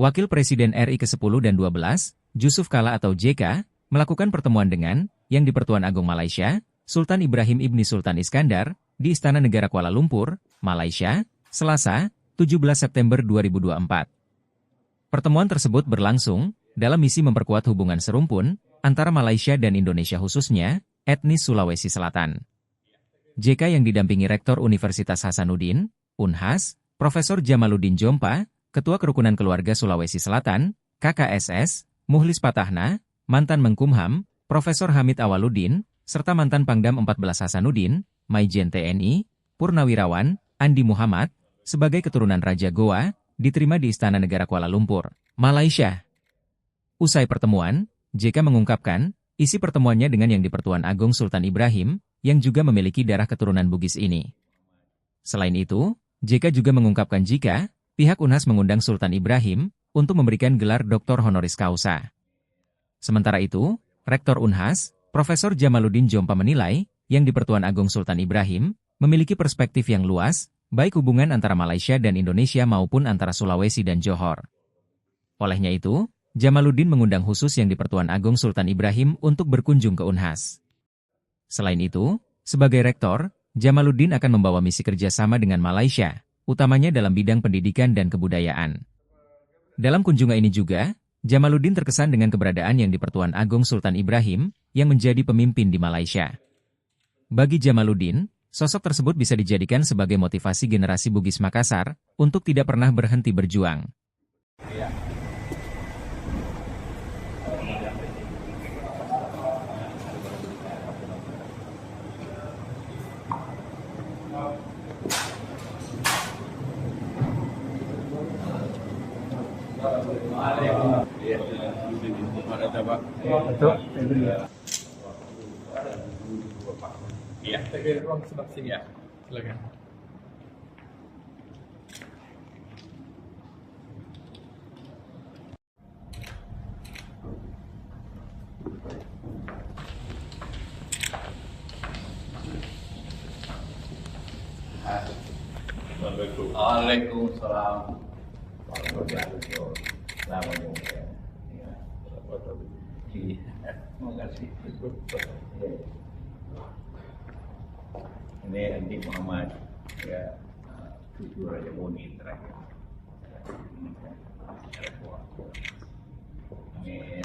Wakil Presiden RI ke-10 dan 12, Jusuf Kalla atau JK, melakukan pertemuan dengan Yang di-Pertuan Agong Malaysia, Sultan Ibrahim Ibni Sultan Iskandar, di Istana Negara Kuala Lumpur, Malaysia, Selasa, 17 September 2024. Pertemuan tersebut berlangsung dalam misi memperkuat hubungan serumpun antara Malaysia dan Indonesia khususnya etnis Sulawesi Selatan. JK yang didampingi Rektor Universitas Hasanuddin, Unhas, Profesor Jamaluddin Jompa, Ketua Kerukunan Keluarga Sulawesi Selatan, KKSS, Muhlis Patahna, mantan Menkumham, Profesor Hamid Awaluddin, serta mantan Pangdam 14 Hasanuddin, Maijen TNI, Purnawirawan, Andi Muhammad, sebagai keturunan Raja Goa, diterima di Istana Negara Kuala Lumpur, Malaysia. Usai pertemuan, JK mengungkapkan, isi pertemuannya dengan Yang di-Pertuan Agong Sultan Ibrahim, yang juga memiliki darah keturunan Bugis ini. Selain itu, JK juga mengungkapkan jika pihak Unhas mengundang Sultan Ibrahim untuk memberikan gelar Doktor Honoris Causa. Sementara itu, Rektor Unhas, Profesor Jamaluddin Jompa menilai, Yang di-Pertuan Agong Sultan Ibrahim memiliki perspektif yang luas, baik hubungan antara Malaysia dan Indonesia maupun antara Sulawesi dan Johor. Olehnya itu, Jamaluddin mengundang khusus Yang di-Pertuan Agong Sultan Ibrahim untuk berkunjung ke Unhas. Selain itu, sebagai rektor, Jamaluddin akan membawa misi kerjasama dengan Malaysia, utamanya dalam bidang pendidikan dan kebudayaan. Dalam kunjungan ini juga, Jamaluddin terkesan dengan keberadaan Yang di-Pertuan Agong Sultan Ibrahim, yang menjadi pemimpin di Malaysia. Bagi Jamaluddin, sosok tersebut bisa dijadikan sebagai motivasi generasi Bugis Makassar untuk tidak pernah berhenti berjuang. Iya, ruang sebelah sini ya. Silakan. Waalaikumsalam. Terima kasih. Ini Andi Muhammad, ya, cucu Raja Boni terakhir. Ini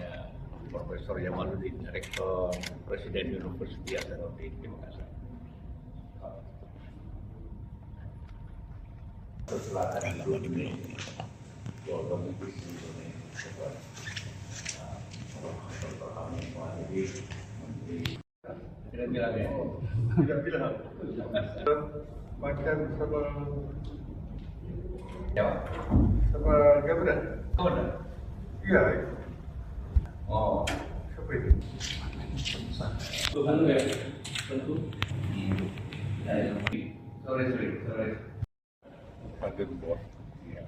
Profesor Jamaluddin, Rektor Presiden Universitas Hasanuddin di Makassar. Selatan ini, Golong di sini, Tidak bilang. Macam sama Jawab. sama Gabriel. Oh, dah. Iya. Oh, Siapa itu? Tuhan ya, tentu. Sorry. Agen bos. Iya.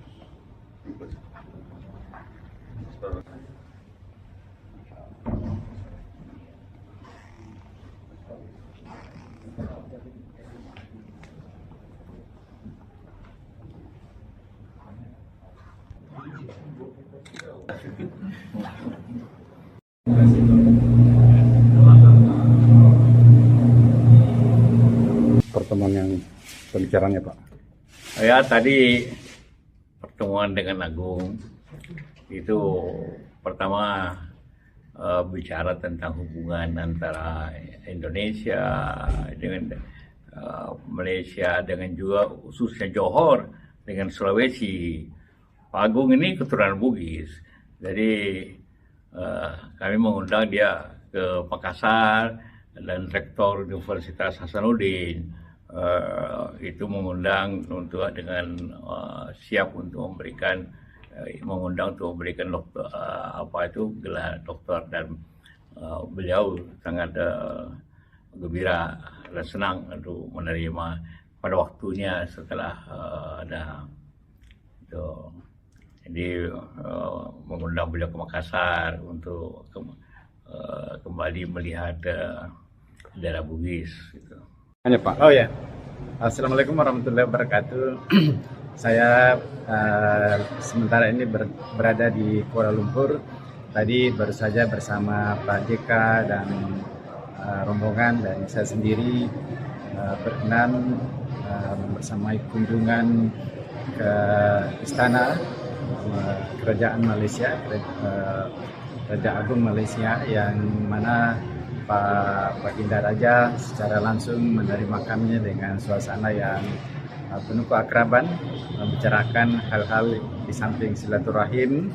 Pertemuan yang pembicaranya Pak? Ya, tadi pertemuan dengan Agung itu pertama bicara tentang hubungan antara Indonesia dengan Malaysia, dengan juga khususnya Johor dengan Sulawesi. Pak Agung ini keturunan Bugis, jadi kami mengundang dia ke Makassar, dan Rektor Universitas Hasanuddin itu mengundang untuk dengan siap untuk memberikan dokter, gelar doktor, dan beliau sangat gembira dan senang untuk menerima pada waktunya setelah ada itu. Jadi mengundang beliau ke Makassar untuk kembali melihat daerah Bugis. Gitu. Hanya Pak. Oh ya, Assalamualaikum warahmatullahi wabarakatuh. Saya sementara ini berada di Kuala Lumpur. Tadi baru saja bersama Pak JK dan rombongan dan saya sendiri berkenan bersamai kunjungan ke Istana Kerajaan Malaysia, Raja Agung Malaysia, yang mana Pak Baginda Raja secara langsung menerima kami dengan suasana yang penuh keakraban, membicarakan hal-hal di samping silaturahim.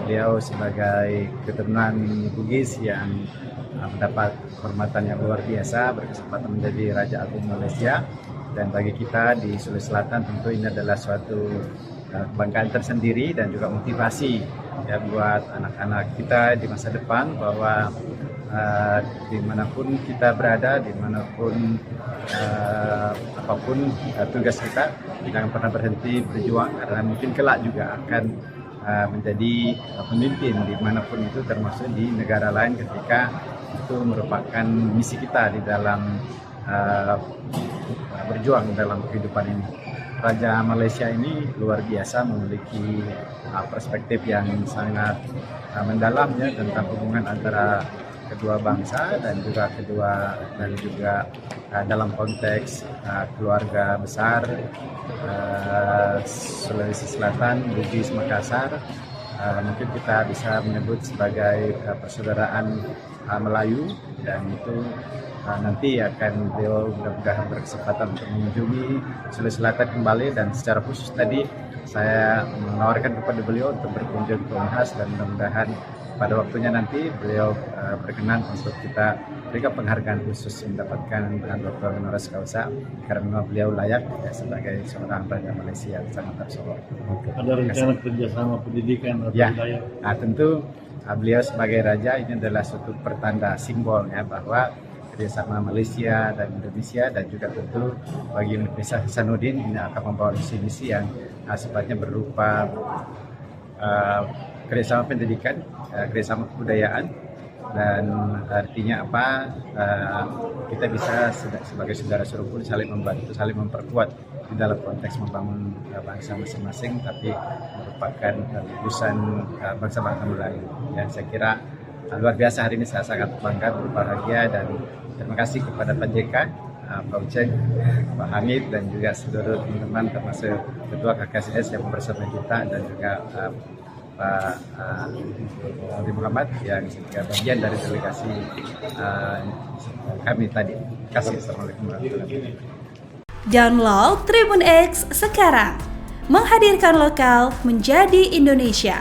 Beliau sebagai keturunan Bugis yang mendapat hormatan yang luar biasa, berkesempatan menjadi Raja Agung Malaysia, dan bagi kita di Sulawesi Selatan tentu ini adalah suatu kebanggaan tersendiri dan juga motivasi ya buat anak-anak kita di masa depan, bahwa dimanapun kita berada, dimanapun apapun tugas kita, jangan pernah berhenti berjuang, karena mungkin kelak juga akan menjadi pemimpin dimanapun itu, termasuk di negara lain, ketika itu merupakan misi kita di dalam berjuang dalam kehidupan ini. Raja Malaysia ini luar biasa, memiliki perspektif yang sangat mendalam ya tentang hubungan antara kedua bangsa dan juga dalam konteks keluarga besar Sulawesi Selatan, Bugis Makassar, mungkin kita bisa menyebut sebagai persaudaraan Melayu, dan itu nanti akan beliau mudah-mudahan berkesempatan untuk mengunjungi Sulawesi Selatan kembali, dan secara khusus tadi saya menawarkan kepada beliau untuk berkunjung ke Unhas, dan mudah-mudahan pada waktunya nanti beliau berkenan untuk kita berikan penghargaan khusus mendapatkan Doktor Honoris Causa, karena memang beliau layak ya, sebagai seorang Raja Malaysia yang sangat tersohor. Ada rencana kerjasama pendidikan atau ya, budaya? Tentu beliau sebagai raja ini adalah suatu pertanda simbol ya, bahwa kerjasama Malaysia dan Indonesia, dan juga tentu bagi Universitas Hasanuddin ini akan membawa misi-misi yang sifatnya berupa kerjasama pendidikan, kerjasama kebudayaan, dan artinya apa, kita bisa sebagai saudara serumur saling membantu, saling memperkuat di dalam konteks membangun bangsa masing-masing, tapi merupakan lulusan bangsa-bangsa Melayu. Ya, saya kira luar biasa hari ini, saya sangat bangga, berbahagia, dan terima kasih kepada Pak JK, Pak Uceng, Pak Hamid, dan juga seluruh teman-teman, termasuk Ketua KKSS yang bersama kita, dan juga Pak Nabi Muhammad yang juga bagian dari delegasi kami tadi. Terima kasih. Assalamualaikum warahmatullahi wabarakatuh. Download Tribun X sekarang, menghadirkan lokal menjadi Indonesia.